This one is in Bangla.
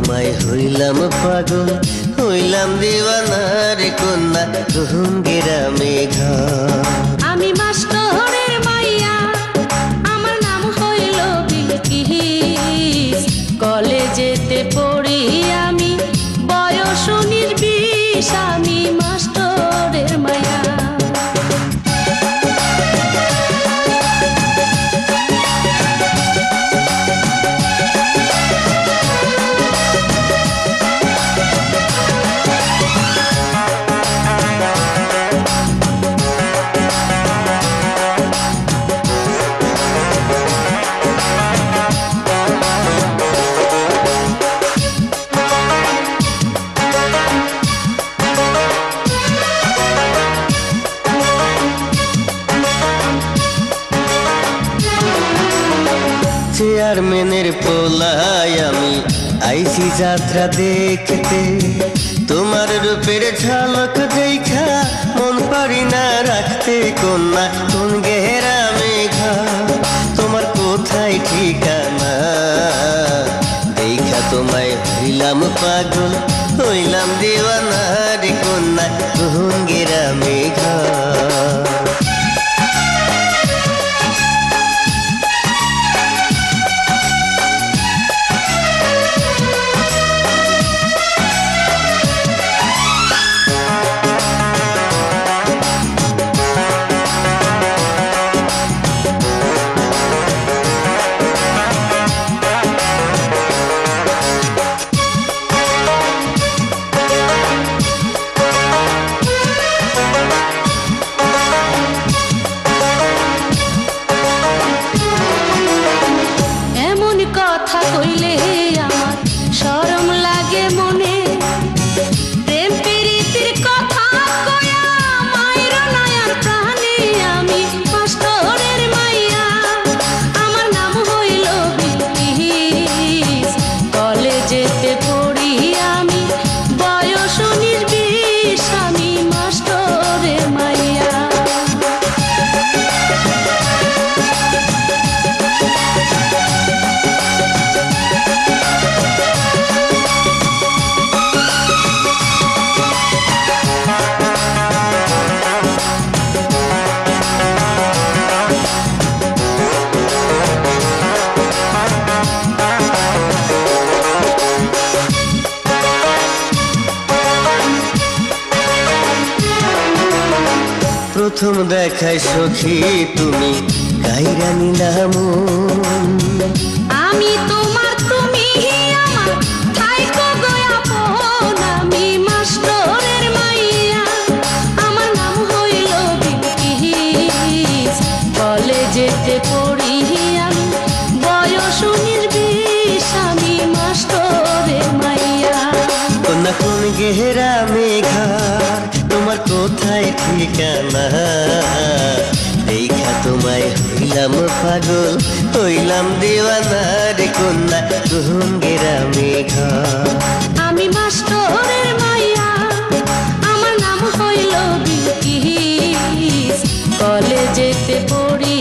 তোমায় হইলাম পাগল, হইলাম দিওয়ানার কন্যা, তুহুম গ্রামে ঘর। আমি মাস্টরের মাইয়া, আমার নাম হইল বিলকিস। কলেজেতে পড়ি আমি, বয়স 19-20, আমি মাস্টরের মাইয়া। চেয়ারম্যানের পোলায় আমি আইছি যাত্রা দেখতে, তোমার রূপের ঝলক দেখা মন পারি না রাখতে কন্যা, কোন গ্রামে ঘর, তোমার কোথায় ঠিকানা, দেখা তোমায় হইলাম পাগল, হইলাম দিওয়ানার কন্যা, কোন গ্রামে ঘর। কথা কইলে আমার শরম লাগে মনে, প্রেম প্রীতির কথা কয়া মায়ের নয়ন প্রাণে, আমি মাস্টরের মাইয়া, আমার নাম হইল বিলকিস। কলেজেতে পড়ি আমি, বয়স 19-20, আমি মাস্টরের মাইয়া। প্রথম দেখায় সখী তুমি কাইরা নিলাম, আমি তোমার তুমি আমার, থাইকো গো আপন, আমি মাস্টরের মাইয়া, আমার নাম হইল বিলকিস। কলেজেতে পড়ি আমি, বয়স 19-20, আমি মাস্টরের মাইয়া। কন্যা কোন গ্রামে ঘর, তোমার কোথায় ঠিকানা, দেখা তোমায় হইলাম পাগল, হইলাম দিওয়ানার কন্যা, কোন গ্রামে ঘর। আমি মাস্টরের মাইয়া, আমার নাম হইল বিলকিস। কলেজেতে পড়ি